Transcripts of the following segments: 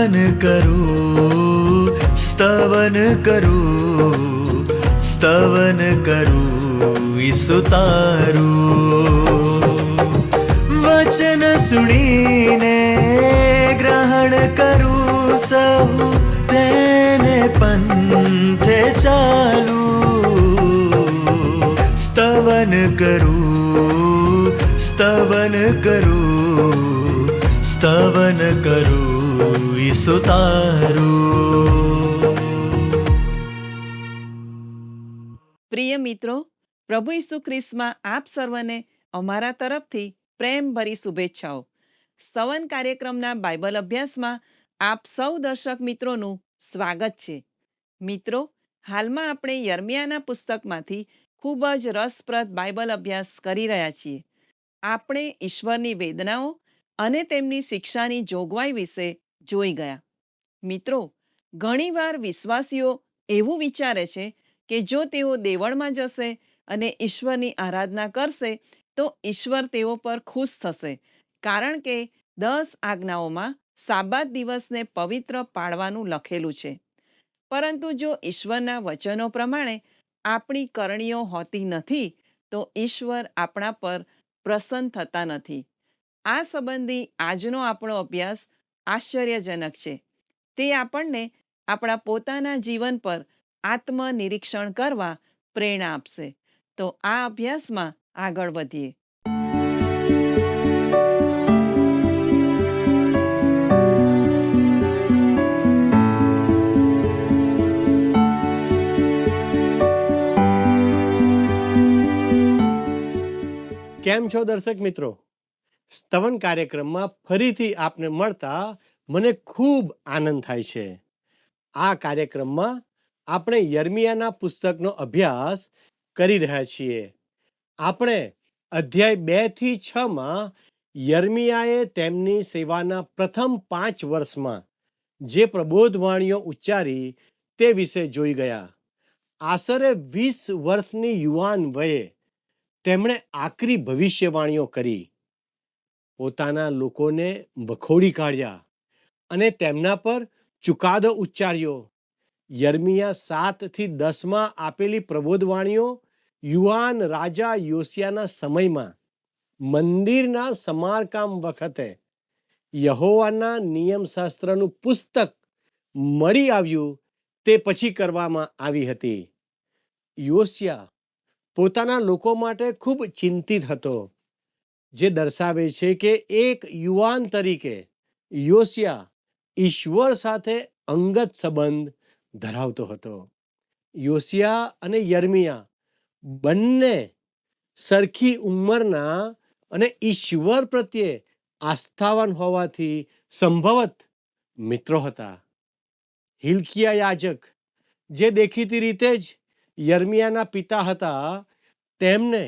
સ્તવન કરું, સ્તવન કરું, સ્તવન કરું ઈસુ તારું. વચન સુણીને ગ્રહણ કરું સહુ, તેને પંથે ચાલુ. સ્તવન કરું, સ્તવન કરું, સ્તવન કરું ઈસુ તારું. પ્રિય મિત્રો, પ્રભુ ઈસુ ખ્રિસ્તમાં આપ સર્વને અમારા તરફથી પ્રેમભરી શુભેચ્છાઓ. સ્તવન કાર્યક્રમના બાઇબલ અભ્યાસમાં આપ સૌ દર્શક મિત્રોનું સ્વાગત છે. મિત્રો, હાલમાં આપણે યર્મિયાના પુસ્તકમાંથી ખૂબ જ રસપ્રદ બાઇબલ અભ્યાસ કરી રહ્યા છીએ. આપણે ઈશ્વરની વેદનાઓ અને તેમની શિક્ષાની જોગવાઈ વિશે જોઈ ગયા. મિત્રો, ઘણીવાર વિશ્વાસીઓ એવું વિચારે છે કે જો તેઓ દેવળમાં જશે અને ઈશ્વરની આરાધના કરશે તો ઈશ્વર તેઓ પર ખુશ થશે, કારણ કે 10 આજ્ઞાઓમાં સાબાત દિવસને પવિત્ર પાળવાનું લખેલું છે. પરંતુ જો ઈશ્વરના વચનો પ્રમાણે આપણી કરણીઓ હોતી નથી તો ઈશ્વર આપણા પર પ્રસન્ન થતા નથી. આ સંબંધી આજનો આપણો અભ્યાસ આશ્ચર્યજનક છે. તે આપણને આપણા પોતાના જીવન પર આત્મનિરીક્ષણ કરવા પ્રેરણા આપશે. તો આ અભ્યાસમાં આગળ વધીએ. કેમ છો દર્શક મિત્રો? સ્તવન કાર્યક્રમમાં ફરીથી આપને મળતા મને ખૂબ આનંદ થાય છે. આ કાર્યક્રમમાં આપણે યર્મિયાના પુસ્તકનો અભ્યાસ કરી રહ્યા છીએ. આપણે અધ્યાય 2 થી 6 યર્મિયાએ તેમની સેવાના પ્રથમ 5 વર્ષમાં જે પ્રબોધવાણીઓ ઉચ્ચારી તે વિશે જોઈ ગયા. આશરે 20 વર્ષની યુવાન વયે તેમણે આકરી ભવિષ્યવાણીઓ કરી, પોતાના લોકોને વખોડી કાઢ્યા અને તેમના પર ચુકાદો ઉચ્ચાર્યો. યર્મિયા 7 થી 10 આપેલી પ્રબોધવાણીઓ યુવાન રાજા યોશિયાના સમયમાં મંદિરના સમારકામ વખતે યહોવાના નિયમશાસ્ત્રનું પુસ્તક મળી આવ્યું તે પછી કરવામાં આવી હતી. યોશિયા પોતાના લોકો માટે ખૂબ ચિંતિત હતો, જે દર્શાવે છે કે એક યુવાન તરીકે યોશિયા ઈશ્વર સાથે અંગત સંબંધ ધરાવતો હતો. યોશિયા અને યર્મિયા બંને સરખી ઉંમરના અને ઈશ્વર પ્રત્યે આસ્થાવાન હોવાથી સંભવત મિત્રો હતા. હિલ્કિયા યાજક, જે દેખીતી રીતે જ યર્મિયાના પિતા હતા, તેમને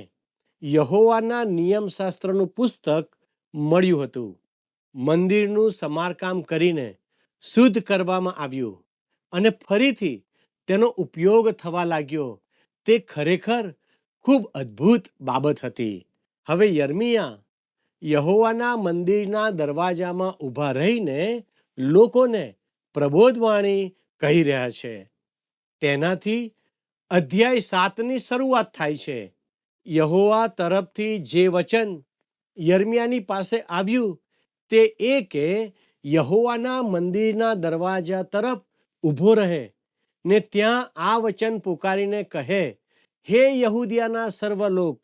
યહોવાના નિયમશાસ્ત્રનું પુસ્તક મળ્યું હતું. મંદિરનું સમારકામ કરીને શુદ્ધ કરવામાં આવ્યું અને ફરીથી તેનો ઉપયોગ થવા લાગ્યો. તે ખરેખર ખૂબ અદ્ભુત બાબત હતી. હવે યર્મિયા યહોવાના મંદિરના દરવાજામાં ઊભા રહીને લોકોને પ્રબોધવાણી કહી રહ્યા છે. તેનાથી અધ્યાય 7ની શરૂઆત થાય છે. યહોવા તરફથી જે વચન યર્મિયાની પાસે આવ્યું તે એ કે યહોવાના મંદિરના દરવાજા તરફ ઊભો રહે ને ત્યાં આ વચન પુકારીને કહે, હે યહૂદિયાના સર્વ લોક,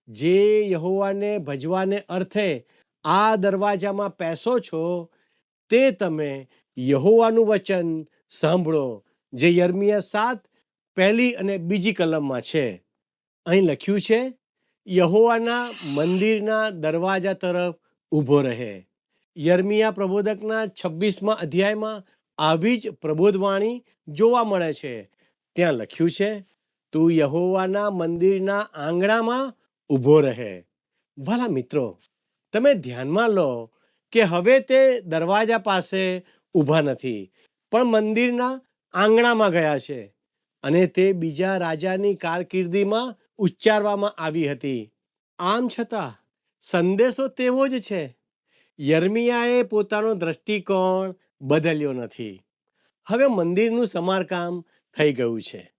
જે યહોવાને ભજવાને અર્થે આ દરવાજામાં પેસો છો, તે તમે યહોવાનું વચન સાંભળો, જે યર્મિયા 7 1 અને 2 કલમમાં છે. અહીં લખ્યું છે, યહોવાના મંદિરના દરવાજા તરફ ઊભો રહે. યર્મિયા પ્રબોધકના 26મા અધ્યાયમાં આવી જ પ્રબોધવાણી જોવા મળે છે. ત્યાં લખ્યું છે, તું યહોવાના મંદિરના આંગણામાં ઊભો રહે. ભલા મિત્રો, તમે ધ્યાનમાં લો કે હવે તે દરવાજા પાસે ઊભા નથી, પણ મંદિરના આંગણામાં ગયા છે અને તે બીજા રાજાની કારકિર્દીમાં ઉચ્ચારવામાં આવી હતી. આમ છતાં સંદેશો તેવો જ છે. યર્મિયાએ પોતાનો દ્રષ્ટિકોણ બદલ્યો નથી. હવે મંદિરનું સમારકામ થઈ ગયું છે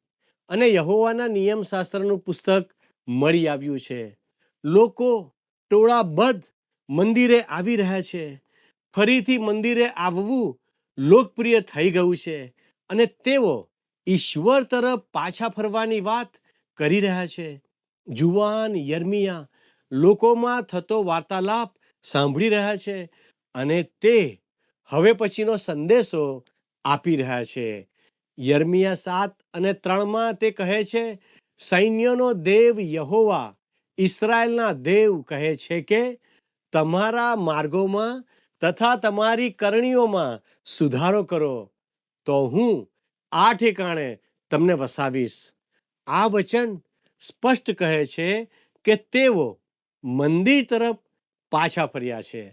અને યહોવાના નિયમશાસ્ત્રનું પુસ્તક મળી આવ્યું છે. લોકો ટોળાબદ્ધ મંદિરે આવી રહ્યા છે. ફરીથી મંદિરે આવવું લોકપ્રિય થઈ ગયું છે અને તેઓ ઈશ્વર તરફ પાછા ફરવાની વાત કરી રહ્યા છે. જુવાન યર્મિયા લોકોમાં થતો વાર્તાલાપ સાંભળી રહ્યા છે અને તે હવે પછીનો સંદેશો આપી રહ્યા છે. યર્મિયા 7:3 તે કહે છે, સૈન્યનો દેવ યહોવા ઇસ્રાયેલના દેવ કહે છે કે તમારા માર્ગોમાં તથા તમારી કરણીઓમાં સુધારો કરો, તો હું આ ઠેકાણે તમને વસાવીશ. આ વચન સ્પષ્ટ કહે છે કે તેઓ મંદિર તરફ પાછા ફર્યા છે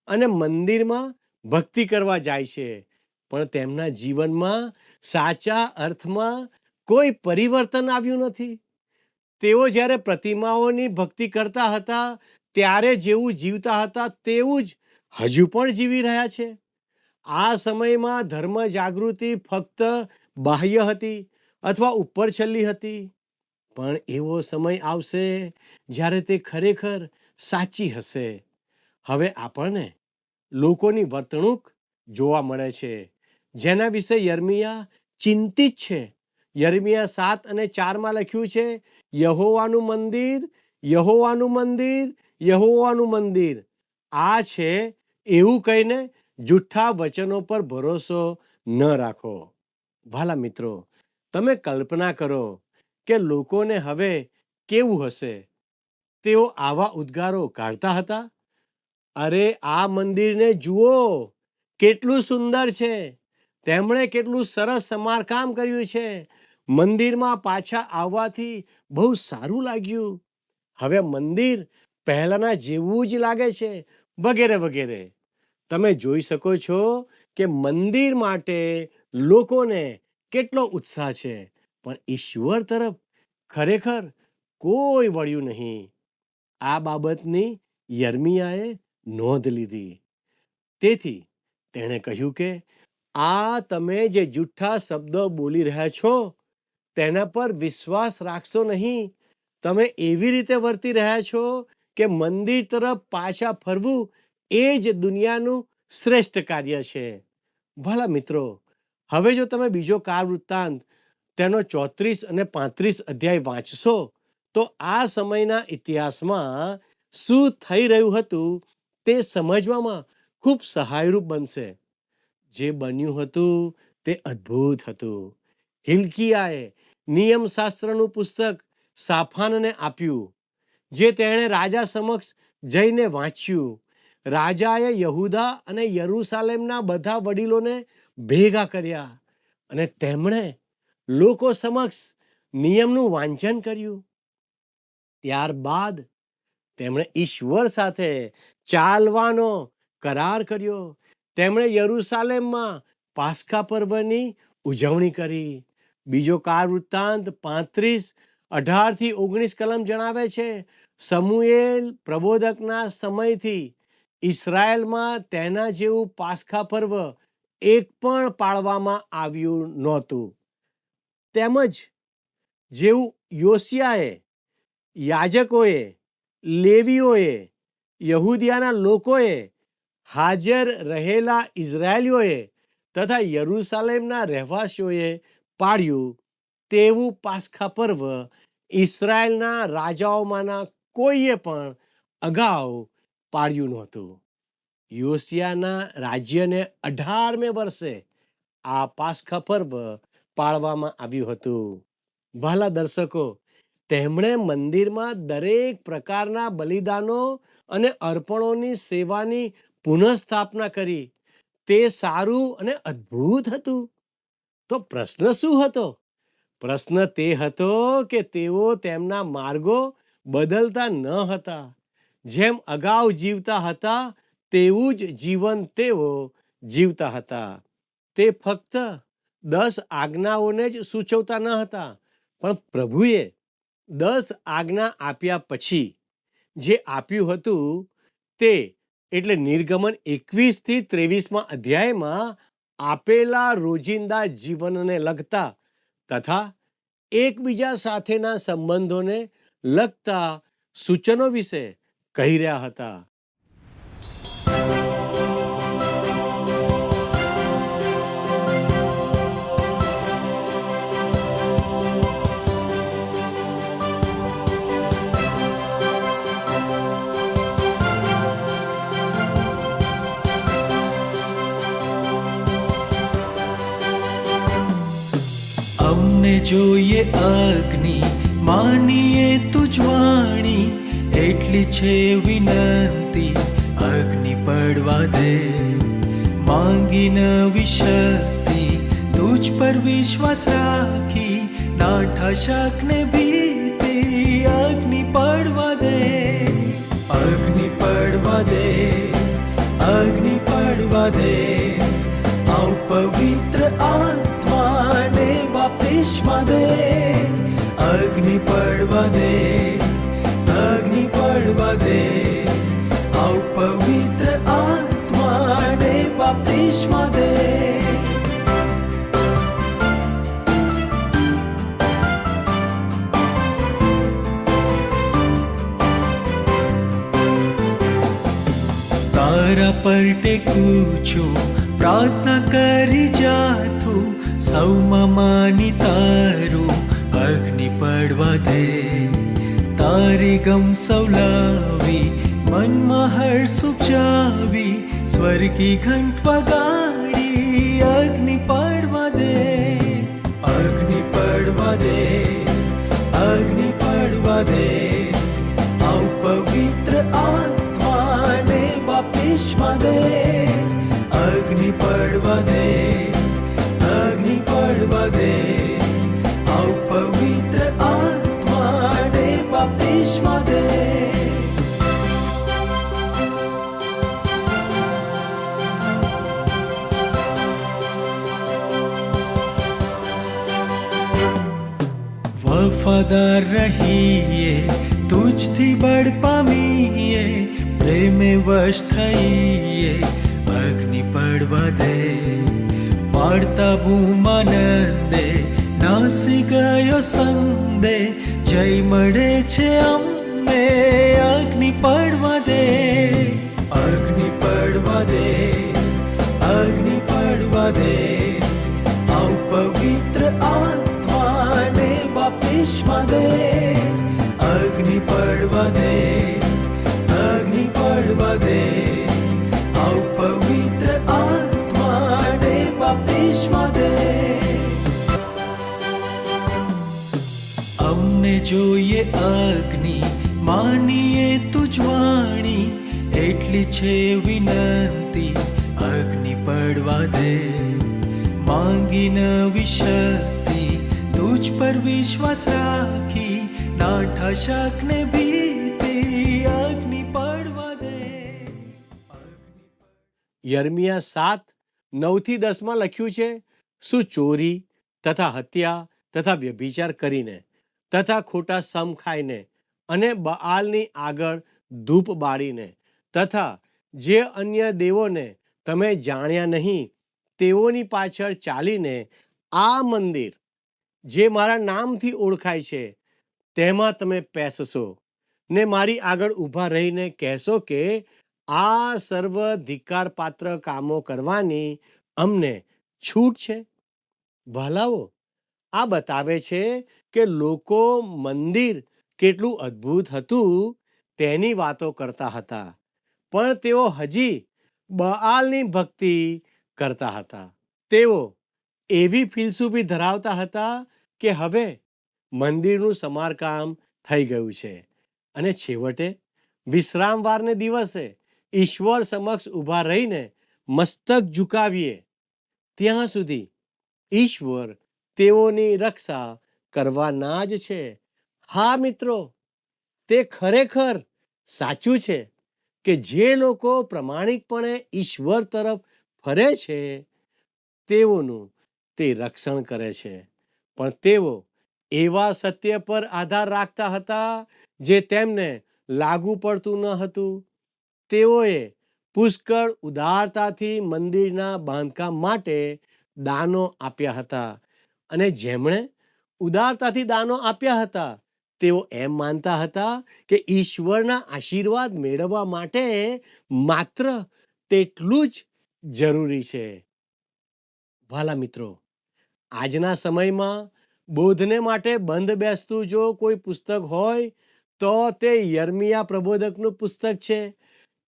અને મંદિરમાં ભક્તિ કરવા જાય છે, પણ તેમના જીવનમાં સાચા અર્થમાં કોઈ પરિવર્તન આવ્યું નથી. તેઓ જ્યારે પ્રતિમાઓની ભક્તિ કરતા હતા ત્યારે જેવું જીવતા હતા તેવું જ હજુ પણ જીવી રહ્યા છે. આ સમયમાં ધર્મ જાગૃતિ ફક્ત બાહ્ય હતી અથવા ઉપર છલ્લી હતી, પણ એવો સમય આવશે જ્યારે તે ખરેખર સાચી હશે. હવે આપણને લોકોની વર્તણૂક જોવા મળે છે જેના વિશે યર્મિયા ચિંતિત છે. યર્મિયા 7:4 લખ્યું છે, યહોવાનું મંદિર, યહોવાનું મંદિર, યહોવાનું મંદિર. આ છે એવું કહીને જૂઠા વચનો પર ભરોસો ન રાખો. ભાલા મિત્રો, તમે કલ્પના કરો કે લોકોને હવે કેવું હશે. તેઓ આવા ઉદ્ગારો કાઢતા હતા, અરે આ મંદિરને જુઓ, કેટલું સુંદર છે, તેમણે કેટલું સરસ સમારકામ કર્યું છે, મંદિરમાં પાછા આવવાથી બહુ સારું લાગ્યું, હવે મંદિર પહેલાના જેવું જ લાગે છે, વગેરે વગેરે. તમે જોઈ શકો છો કે મંદિર માટે લોકોને કેટલો ઉત્સાહ છે, પણ ઈશ્વર તરફ ખરેખર કોઈ વળ્યું નહીં. આ બાબતની યર્મિયાએ નોંધ લીધી. તેથી તેણે કહ્યું કે આ તમે જે જૂઠા શબ્દો બોલી રહ્યા છો તેના પર વિશ્વાસ રાખશો નહીં. તમે એવી રીતે વર્તી રહ્યા છો કે મંદિર તરફ પાછા ફરવું એ જ દુનિયાનું શ્રેષ્ઠ કાર્ય છે. ભલા મિત્રો, હવે જો તમે બીજો કાર વૃત્તાંત તેનો 34 અને 35 અધ્યાય વાંચશો તો આ સમયના ઇતિહાસમાં શું થઈ રહ્યું હતું તે સમજવામાં ખૂબ સહાયરૂપ બનશે. જે બન્યું હતું તે અદ્ભુત હતું. હિલ્કિયાએ નિયમશાસ્ત્રનું પુસ્તક શાફાનને આપ્યું, જે તેણે રાજા સમક્ષ જઈને વાંચ્યું. રાજાએ યહૂદા અને યરૂશાલેમના બધા વડીલોને ભેગા કર્યા અને તેમણે લોકો સમક્ષ નિયમનું વાંચન કર્યું. ત્યારબાદ તેમણે ઈશ્વર સાથે ચાલવાનો કરાર કર્યો. તેમણે યરૂશાલેમમાં પાસ્કા પર્વની ઉજવણી કરી. બીજો કાર વૃત્તાંત 35:18-19 કલમ જણાવે છે, સમુએલ પ્રબોધકના સમયથી ઇસ્રાયેલમાં તેના જેવું પાસ્કા પર્વ એક પણ પાળવામાં આવ્યું નહોતું. તેમજ જેવું યોશિયાએ, યાજકોએ, લેવીઓએ, યહૂદિયાના લોકોએ, હાજર રહેલા ઇઝરાયેલીઓએ તથા યરૂશાલેમના રહેવાસીઓએ પાળ્યું, તેવું પાસ્કા પર્વ ઇસ્રાયેલના રાજાઓમાંના કોઈએ પણ અગાઉ પાળ્યું નહોતું. યોશિયાના રાજ્યને 18મે વર્ષે આ પાસ્કા પર્વ પાળવામાં આવ્યું હતું. વહાલા દર્શકો, તેમણે મંદિરમાં દરેક પ્રકારના બલિદાનો અને અર્પણોની સેવાની પુનઃસ્થાપના કરી. તે સારું અને અદ્ભુત હતું. તો પ્રશ્ન શું હતો? પ્રશ્ન તે હતો કે તેઓ તેમના માર્ગો બદલતા ન હતા. જેમ અગાઉ જીવતા હતા તેવું જ જીવન તેઓ જીવતા હતા. તે ફક્ત 10 આજ્ઞાઓને જ સૂચવતા ન હતા, પણ પ્રભુએ 10 આજ્ઞા આપ્યા પછી જે આપ્યું હતું તે એટલે નિર્ગમન 21-23 અધ્યાયમાં આપેલા રોજિંદા જીવનને લગતા તથા એકબીજા સાથેના સંબંધોને લગતા સૂચનો વિશે કહી રહ્યા હતા. અમને જોઈએ અગ્નિ, માનીએ તુજ વાણી, એટલી છે વિનંતી અગ્નિ પડવા દે. માંગી નવી શક્તિ તુજ પર વિશ્વાસ રાખી, નાઠા શકને ભીતિ અગ્નિ પડવા દે. અગ્નિ પડવા દે, અગ્નિ પડવા દે, આવ પવિત્ર આત્માને બાપ્તિસ્મા દે. અગ્નિ પડવા દે, અગ્નિ પડવા દે, આવ પવિત્ર આત્માને બાપ્તિસ્મા દે. તારા પર ટેકું છું, પ્રાર્થના કરી જાતું, સૌમાં માની તારું અગ્નિ પડવા દે. તારી ગમ સૌલાવી, મનમાં હર્ષ ઉપજાવી, સ્વર્ગી ઘંટ વગાડી અગ્નિ પડવા દે. અગ્નિ પડવા દે, અગ્નિ પડવા દે, આવ પવિત્ર આત્માને બાપ્તિસ્મા દે. અગ્નિ પડવા દે, અગ્નિ પડવા દે, આવ પવિત્ર આત્માને બાપ્તિસ્મા દે. વફાદાર રહીએ, તુજથી બળ પામીએ, પ્રેમે વશ થઈએ અગ્નિ પડવા દે. પાડતા ભૂમાનંદે નાસી ગયો સંદે, જય મળે છે અમને અગ્નિ પડવા દે. અગ્નિ પડવા દે, અગ્નિ પડવા દે, આવ પવિત્ર આત્માને બાપ્તિસ્મા દે. અગ્નિ પડવા દે, અગ્નિ પડવા દે, આવ પવિત્ર આત્માને બાપ્તિસ્મા દે. અમને જોઈએ અગ્નિ, માનીએ તુજ વાણી, એટલી છે વિનંતી અગ્નિ પડવા દે. માંગી નવી શક્તિ તુજ પર વિશ્વાસ રાખી, નાઠા શકને ભીતિ અગ્નિ પડવા દે. યર્મિયા 7:9-10 લખ્યું છે, શું ચોરી તથા હત્યા તથા વ્યભિચાર કરીને તથા ખોટા સમ ખાઈને અને બઆલની આગળ ધૂપ બાળીને તથા જે અન્ય દેવોને તમે જાણ્યા નહીં તેઓની પાછળ ચાલીને આ મંદિર જે મારા નામથી ઓળખાય છે તેમાં તમે પેસશો ને મારી આગળ ઊભા રહીને કહેશો કે આ સર્વ ધિક્કાર પાત્ર કામો કરવાની અમને છૂટ છે. વહાલાઓ, આ બતાવે છે કે લોકો મંદિર કેટલું અદ્ભુત હતું તેની વાતો કરતા હતા, પણ તેઓ હજી બઆલની ભક્તિ કરતા હતા. તેઓ એવી ફિલસૂફી ધરાવતા હતા કે હવે મંદિરનું સમારકામ થઈ ગયું છે અને છેવટે વિશ્રામવારને દિવસે ઈશ્વર સમક્ષ ઊભા રહીને મસ્તક ઝુકાવીએ ત્યાં સુધી ઈશ્વર તેઓની રક્ષા કરવાના જ છે. હા મિત્રો, તે ખરેખર સાચું છે કે જે લોકો પ્રમાણિકપણે ઈશ્વર તરફ ફરે છે તેઓનું તે રક્ષણ કરે છે, પણ તેઓ એવા સત્ય પર આધાર રાખતા હતા જે તેમને લાગુ પડતું ન હતું. તેઓએ પુષ્કળ ઉદારતાથી મંદિરના બાંધકામ માટે દાનો આપ્યા હતા. અને જેમણે ઉદારતાથી દાનો આપ્યા હતા તેઓ એમ માનતા હતા કે ઈશ્વરના આશીર્વાદ મેળવવા માટે માત્ર તેટલું જ જરૂરી છે. વાલા મિત્રો, આજના સમયમાં બોધને માટે બંધ બેસતું જો કોઈ પુસ્તક હોય તો તે યર્મિયા પ્રબોધકનું પુસ્તક છે.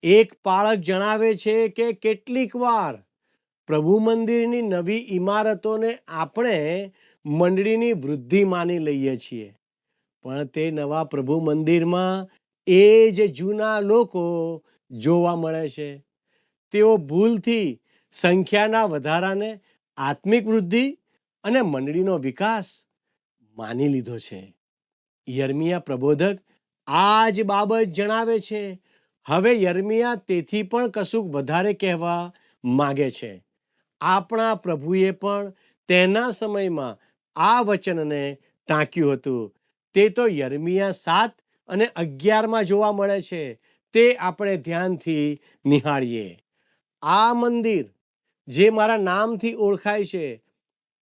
એક પાળક જણાવે છે કે કેટલીક વાર પ્રભુ મંદિરની નવી ઇમારતોને આપણે મંડળીની વૃદ્ધિ માની લઈએ છીએ, પણ તે નવા પ્રભુ મંદિરમાં એ જ જૂના લોકો જોવા મળે છે. તેઓ ભૂલથી સંખ્યાના વધારાને આત્મિક વૃદ્ધિ અને મંડળીનો વિકાસ માની લીધો છે. યર્મિયા પ્રબોધક આ જ બાબત જણાવે છે. હવે યર્મિયા તેથી પણ કશુંક વધારે કહેવા માગે છે. આપણા પ્રભુએ પણ તેના સમયમાં આ વચનને ટાંક્યું હતું. તે તો યર્મિયા 7:11 જોવા મળે છે. તે આપણે ધ્યાનથી નિહાળીએ. આ મંદિર જે મારા નામથી ઓળખાય છે,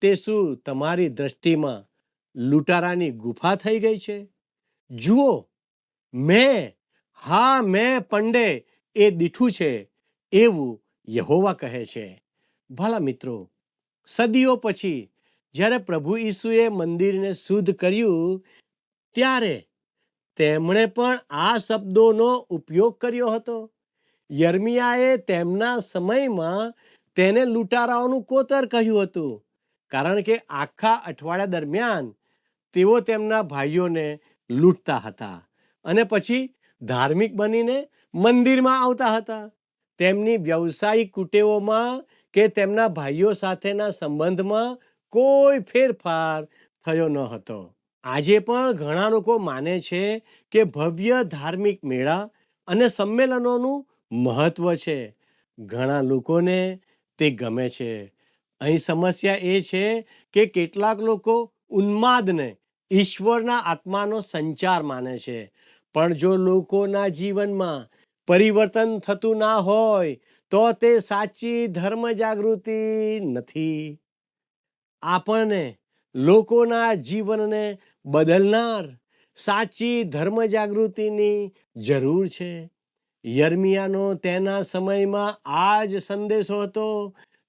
તે શું તમારી દ્રષ્ટિમાં લૂંટારાની ગુફા થઈ ગઈ છે? જુઓ, મેં પંડે એ દીઠું છે, એવું યહોવા કહે છે. ભલા મિત્રો, સદીઓ પછી જ્યારે પ્રભુ ઈસુએ મંદિરને શુદ્ધ કર્યું ત્યારે તેમણે પણ આ શબ્દોનો ઉપયોગ કર્યો હતો. યર્મિયાએ તેમના સમયમાં તેને લૂંટારાઓનું કોતર કહ્યું હતું, કારણ કે આખા અઠવાડિયા દરમિયાન તેઓ તેમના ભાઈઓને લૂંટતા હતા અને પછી ધાર્મિક બનીને મંદિરમાં આવતા હતા. તેમની વ્યવસાયિક કુટેવોમાં કે તેમના ભાઈઓ સાથેના સંબંધમાં કોઈ ફેરફાર થયો ન હતો. આજે પણ ઘણા લોકો માને છે કે ભવ્ય ધાર્મિક મેળા અને સંમેલનોનું મહત્વ છે. ઘણા લોકોને તે ગમે છે. અહીં સમસ્યા એ છે કે કેટલાક લોકો ઉન્માદને ઈશ્વરના આત્માનો સંચાર માને છે, પણ જો લોકોના જીવનમાં પરિવર્તન થતું ના હોય તો તે સાચી ધર્મ જાગૃતિ નથી. આપણને લોકોના જીવનને બદલનાર સાચી ધર્મ જાગૃતિની જરૂર છે. યર્મિયાનો તેના સમયમાં આ જ સંદેશો હતો.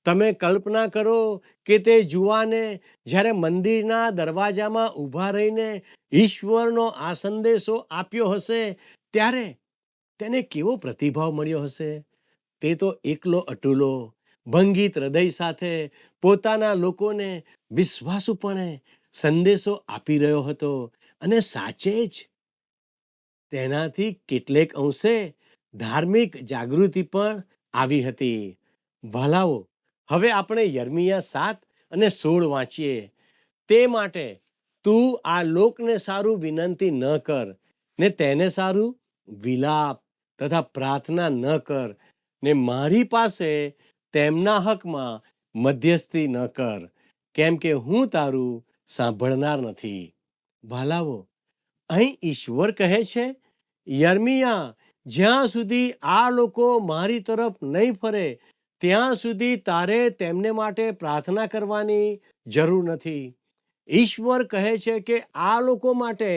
તમે કલ્પના કરો કે તે જુવાને જ્યારે મંદિરના દરવાજામાં ઊભા રહીને ઈશ્વરનો આ સંદેશો આપ્યો હશે ત્યારે તેને કેવો પ્રતિભાવ મળ્યો હશે. તે તો એકલો અટૂલો ભંગિત હૃદય સાથે પોતાના લોકોને વિશ્વાસુપણે સંદેશો આપી રહ્યો હતો અને સાચે જ તેનાથી કેટલેક અંશે ધાર્મિક જાગૃતિ પણ આવી હતી. વાલાઓ, હવે આપણે યર્મિયા 7:16 વાંચીએ. તે માટે તું આ લોકને સારું વિનંતી ન કર ને તેને સારું વિલાપ તથા પ્રાર્થના ન કર ને મારી પાસે તેમના હકમાં મધ્યસ્થી ન કર, કેમ કે હું તારું સાંભળનાર નથી. વાલાઓ, અહીં ઈશ્વર કહે છે, યર્મિયા, જ્યાં સુધી આ લોકો મારી તરફ નહીં ફરે ત્યાં સુધી તારે તેમને માટે પ્રાર્થના કરવાની જરૂર નથી. ઈશ્વર કહે છે કે આ લોકો માટે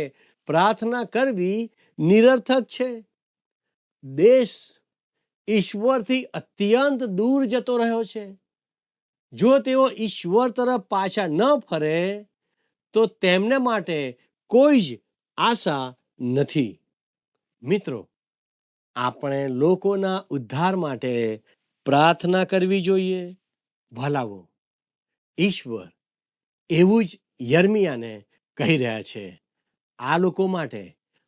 પ્રાર્થના કરવી નિરર્થક છે. દેશ ઈશ્વરથી અત્યંત દૂર જતો રહ્યો છે. જો તેઓ ઈશ્વર તરફ પાછા ન ફરે તો તેમને માટે કોઈ જ આશા નથી. મિત્રો, આપણે લોકોના ઉદ્ધાર માટે પ્રાર્થના કરવી જોઈએ. ભલાવો, ઈશ્વર એવું જ યર્મિયાને કહી રહ્યા છે. આ લોકો માટે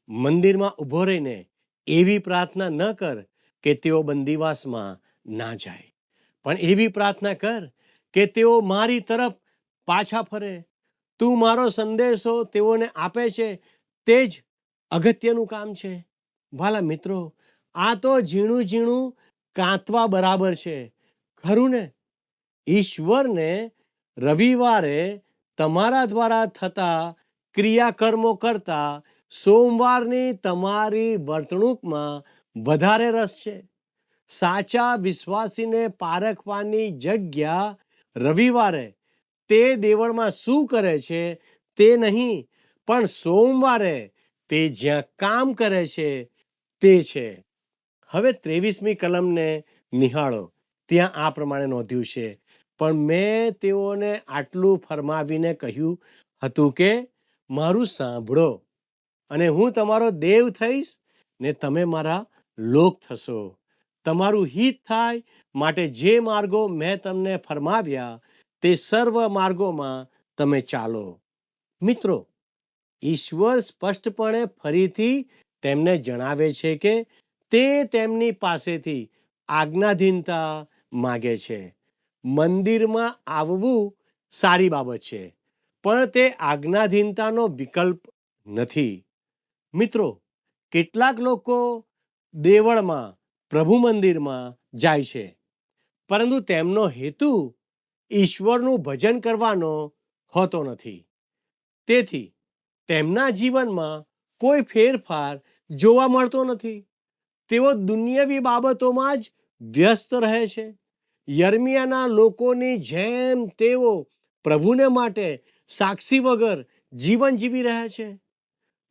મંદિરમાં ઊભો રહીને એવી પ્રાર્થના ન કર કે તેઓ બંદીવાસમાં ના જાય, પણ એવી પ્રાર્થના કર કે તેઓ મારી તરફ પાછા ફરે. તું મારો સંદેશો તેઓને આપે છે તે જ અગત્યનું કામ છે. વાલા મિત્રો, આ તો ઝીણું ઝીણું કાંતવા બરાબર છે, ખરું ને? ઈશ્વરને રવિવારે તમારા દ્વારા થતા ક્રિયાકર્મો કરતા સોમવારની તમારી વર્તણૂકમાં વધારે રસ છે. સાચા વિશ્વાસીને પારખવાની જગ્યા રવિવારે તે દેવળમાં શું કરે છે તે નહીં, પણ સોમવારે તે જ્યાં કામ કરે છે તે છે. હવે 23મી કલમને નિહાળો. ત્યાં આ પ્રમાણે નોંધ્યું છે, પણ મેં તેઓને આટલું ફરમાવીને કહ્યું હતું કે મારું સાંભળો, અને હું તમારો દેવ થઈશ ને તમે મારા લોક થશો. તમારું હિત થાય માટે જે માર્ગો મેં તમને ફરમાવ્યા તે સર્વ માર્ગોમાં તમે ચાલો. મિત્રો, ઈશ્વર સ્પષ્ટપણે ફરીથી તેમને જણાવે છે કે તે તેમની પાસેથી આજ્ઞાધીનતા માગે છે. મંદિરમાં આવવું સારી બાબત છે, પણ તે આજ્ઞાધીનતાનો વિકલ્પ નથી. મિત્રો, કેટલાક લોકો દેવળમાં, પ્રભુ મંદિરમાં જાય છે, પરંતુ તેમનો હેતુ ઈશ્વરનું ભજન કરવાનો હોતો નથી. તેથી તેમના જીવનમાં કોઈ ફેરફાર જોવા મળતો નથી. તેઓ દુનિયાવી બાબતોમાં જ વ્યસ્ત રહે છે. યર્મિયાના લોકોની જેમ તેઓ પ્રભુને માટે સાક્ષી વગર જીવન જીવી રહ્યા છે.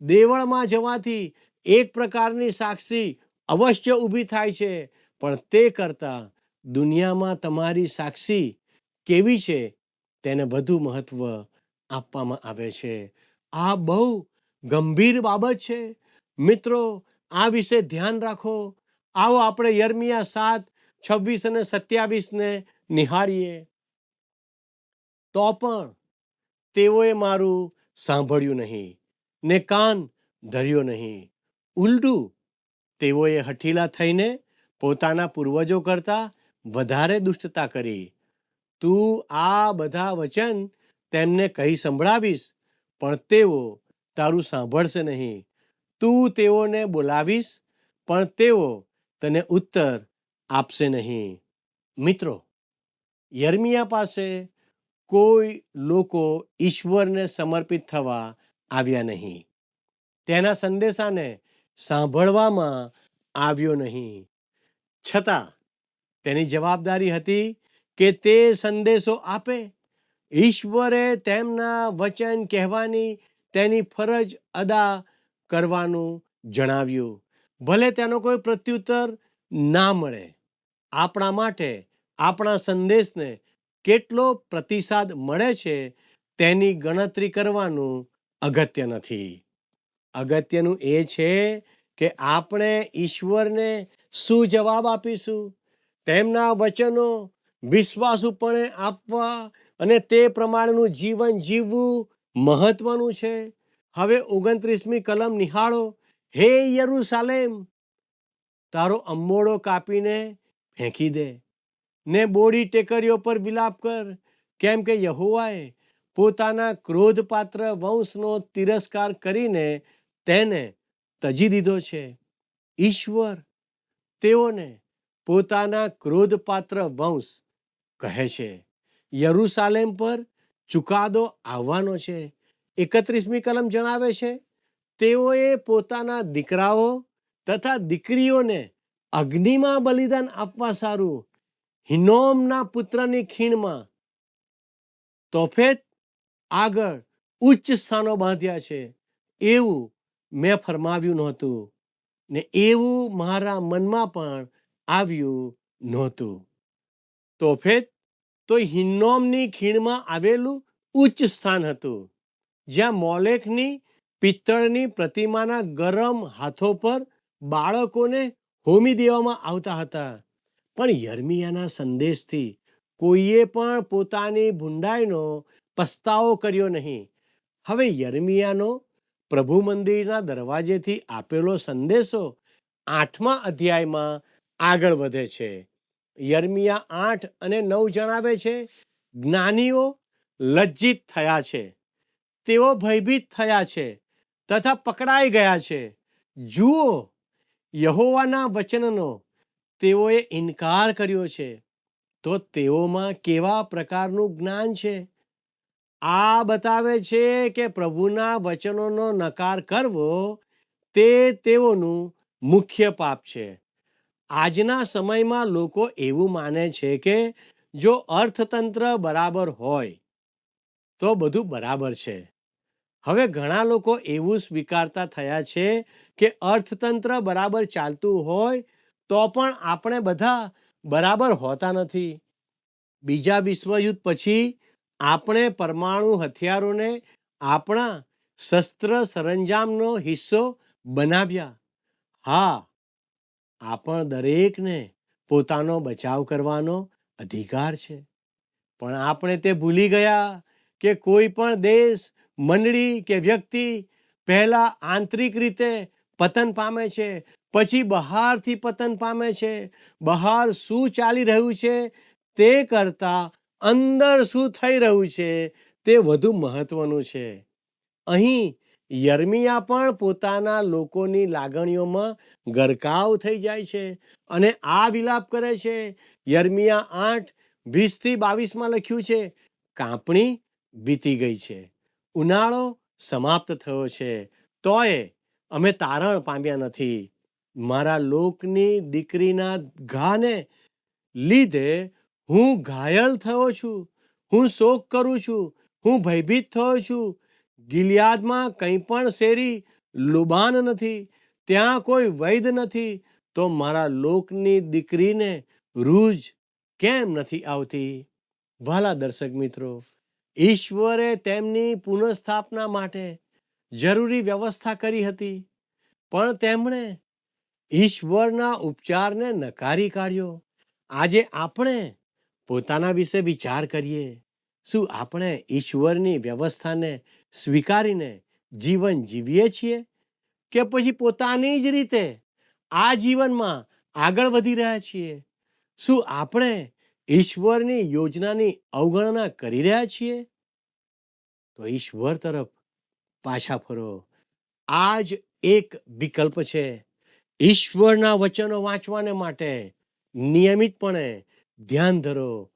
દેવળમાં જવાથી એક પ્રકારની સાક્ષી અવશ્ય ઊભી થાય છે, પણ તે કરતાં દુનિયામાં તમારી સાક્ષી કેવી છે તેને વધુ મહત્વ આપવામાં આવે છે. આ બહુ ગંભીર બાબત છે. મિત્રો, આ વિશે ધ્યાન રાખો. આવો આપણે યર્મિયા 7:26 અને 27ને નિહાળીએ. તો પણ તેઓએ મારું સાંભળ્યું નહીં ને કાન ધર્યો નહીં. ઉલટું તેઓએ હઠીલા થઈને પોતાના પૂર્વજો કરતાં વધારે દુષ્ટતા કરી. તું આ બધા વચન તેમને કહી સંભળાવીશ, પણ તેઓ તારું સાંભળશે નહીં. તું તેઓને બોલાવીશ, પણ તેઓ તને ઉત્તર આપશે નહીં. મિત્રો, યર્મિયા પાસે કોઈ લોકો ઈશ્વરને સમર્પિત થવા આવ્યા નહીં. તેના સંદેશાને સાંભળવામાં આવ્યો નહીં. છતાં તેની જવાબદારી હતી કે તે સંદેશો આપે. ઈશ્વરે તેમના વચન કહેવાની તેની ફરજ અદા કરવાનું જણાવ્યું, ભલે તેનો કોઈ પ્રત્યુત્તર ના મળે. આપણા માટે આપણા સંદેશને કેટલો પ્રતિસાદ મળે છે તેની ગણતરી કરવાનું અગત્ય નથી. અગત્યનું એ છે કે આપણે ઈશ્વરને શું જવાબ આપીશું. તેમના વચનો વિશ્વાસુપણે આપવા અને તે પ્રમાણેનું જીવન જીવવું મહત્વનું છે. હવે 29મી કલમ નિહાળો. હે યરૂશાલેમ, તારો અંબોડો કાપીને ફેંકી દે ને બોડી ટેકરીઓ પર વિલાપ કર, કેમ કે યહોવાએ પોતાના ક્રોધપાત્ર વંશનો તિરસ્કાર કરીને તેને તજી દીધો છે. ઈશ્વર તેઓને પોતાના ક્રોધપાત્ર વંશ કહે છે. યરૂશાલેમ પર ચુકાદો આવવાનો છે. 31મી કલમ જણાવે છે, તેઓએ પોતાના દીકરાઓ તથા દીકરીઓને અગ્નિમાં બલિદાન આપવા સારું હિનોમના પુત્રની ખીણમાં તોફેત આગળ ઉચ્ચ સ્થાનો બાંધ્યા છે. એવું મેં ફરમાવ્યું નહોતું ને એવું મારા મનમાં પણ આવ્યું નહોતું. તોફેત તો હિન્નોમની ખીણમાં આવેલું ઉચ્ચ સ્થાન હતું, જ્યાં મોલેકની પિત્તળની પ્રતિમાના ગરમ હાથો પર બાળકોને હોમી દેવામાં આવતા હતા. પણ યર્મિયાના સંદેશથી કોઈએ પણ પોતાની ભૂંડાઈનો પસ્તાવો કર્યો નહીં. હવે યર્મિયાનો પ્રભુ મંદિરના દરવાજેથી આપેલો સંદેશો 8મા અધ્યાયમાં આગળ વધે છે. યર્મિયા 8 અને 9 જણાવે છે, જ્ઞાનીઓ લજ્જિત થયા છે, તેઓ ભયભીત થયા છે તથા પકડાઈ ગયા છે. જુઓ, યહોવાના વચનનો તેઓએ ઇનકાર કર્યો છે, તો તેઓમાં કેવા પ્રકારનું જ્ઞાન છે. આ બતાવે છે કે પ્રભુના વચનોનો નકાર કરવો તે તેઓનું મુખ્ય પાપ છે. આજના સમયમાં લોકો એવું માને છે કે જો અર્થતંત્ર બરાબર હોય તો બધું બરાબર છે. હવે ઘણા લોકો એવું સ્વીકારતા થયા છે કે અર્થતંત્ર બરાબર ચાલતું હોય તો પણ આપણે બધા બરાબર હોતા નથી. બીજા વિશ્વયુદ્ધ પછી આપણે પરમાણુ હથિયારોને આપણા શસ્ત્ર સરંજામનો હિસ્સો બનાવ્યા. હા, આપણ દરેકને પોતાનો બચાવ કરવાનો અધિકાર છે, પણ આપણે તે ભૂલી ગયા કે કોઈ પણ દેશ, મંડળી કે વ્યક્તિ પહેલા આંતરિક રીતે પતન પામે છે, પછી બહારથી પતન પામે છે. બહાર શું ચાલી રહ્યું છે તે કરતાં અંદર શું થઈ રહ્યું છે તે વધુ મહત્વનું છે. અહીં યર્મિયા પણ પોતાના લોકોની લાગણીઓમાં ગરકાવ થઈ જાય છે અને આ વિલાપ કરે છે. યર્મિયા 8:20-22 લખ્યું છે, કાપણી વીતી ગઈ છે, ઉનાળો સમાપ્ત થયો છે, તોય અમે તારણ પામ્યા નથી. મારા લોકની દીકરીના ઘાને લીધે હું ઘાયલ થયો છું, હું શોક કરું છું, હું ભયભીત થયો છું. ગિલિયાદમાં કંઈ પણ શેરી લુબાન નથી, ત્યાં કોઈ વૈદ્ય નથી, તો મારા લોકની દીકરીને રૂજ કેમ નથી આવતી? વાલા દર્શક મિત્રો, ઈશ્વરે તેમની પુનઃસ્થાપના માટે જરૂરી વ્યવસ્થા કરી હતી, પણ તેમણે ઈશ્વરના ઉપચારને નકારી કાઢ્યો. આજે આપણે પોતાના વિશે વિચાર કરીએ. શું આપણે ઈશ્વરની વ્યવસ્થાને સ્વીકારીને જીવન જીવીએ છીએ કે પછી પોતાની જ રીતે આ જીવનમાં આગળ વધી રહ્યા છીએ? શું આપણે ઈશ્વરની યોજનાની અવગણના કરી રહ્યા છીએ? તો ઈશ્વર તરફ પાછા ફરો. આ જ એક વિકલ્પ છે. ઈશ્વરના વચનો વાંચવાને માટે નિયમિતપણે ધ્યાન ધરો.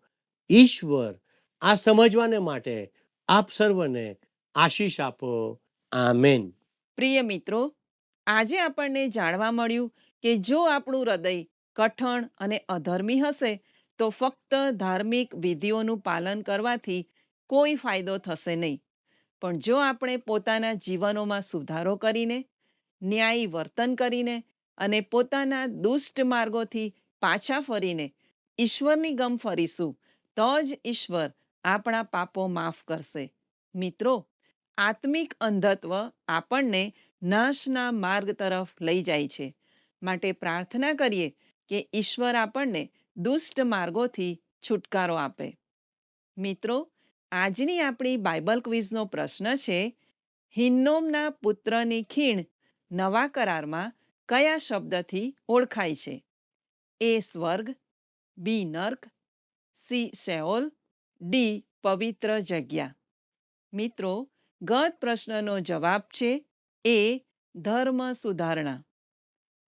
ઈશ્વર આ સમજવાને માટે આપ સર્વને આશીષ આપો. આમેન. પ્રિય મિત્રો, આજે આપણને જાણવા મળ્યું કે જો આપણું હૃદય કઠણ અને અધર્મી હશે તો ફક્ત ધાર્મિક વિધિઓનું પાલન કરવાથી કોઈ ફાયદો થશે નહીં. પણ જો આપણે પોતાના જીવનોમાં સુધારો કરીને, ન્યાયી વર્તન કરીને અને પોતાના દુષ્ટ માર્ગોથી પાછા ફરીને ઈશ્વરની ગમ ફરીશું તો જ ઈશ્વર આપણા પાપો માફ કરશે. મિત્રો, આત્મિક અંધત્વ આપણને નાશના માર્ગ તરફ લઈ જાય છે. માટે પ્રાર્થના કરીએ કે ઈશ્વર આપણને દુષ્ટ માર્ગોથી છુટકારો આપે. મિત્રો, આજની આપણી બાઇબલ ક્વિઝનો પ્રશ્ન છે, હિન્નોમના પુત્રની ખીણ નવા કરારમાં કયા શબ્દથી ઓળખાય છે? એ સ્વર્ગ, બી નર્ક, સી શેઓલ, ડી પવિત્ર જગ્યા. મિત્રો, ગત પ્રશ્નનો જવાબ છે એ ધર્મ સુધારણા.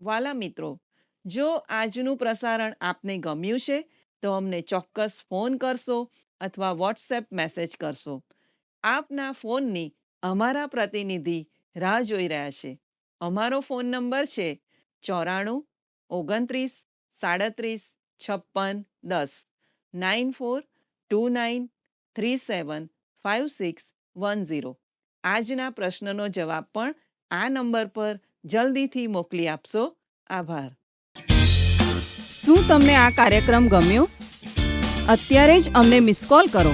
વાલા મિત્રો, જો આજનું પ્રસારણ આપને ગમ્યું છે તો અમને ચોક્કસ ફોન કરશો અથવા વોટ્સએપ મેસેજ કરશો. આપના ફોનની અમારા પ્રતિનિધિ રાહ જોઈ રહ્યા છે. અમારો ફોન નંબર છે 94 29 37 56 10 9429375610. આજના પ્રશ્નનો જવાબ પણ આ નંબર પર જલ્દીથી મોકલી આપશો. આભાર. શું તમને આ કાર્યક્રમ ગમ્યો? અત્યારે જ અમને મિસ કોલ કરો.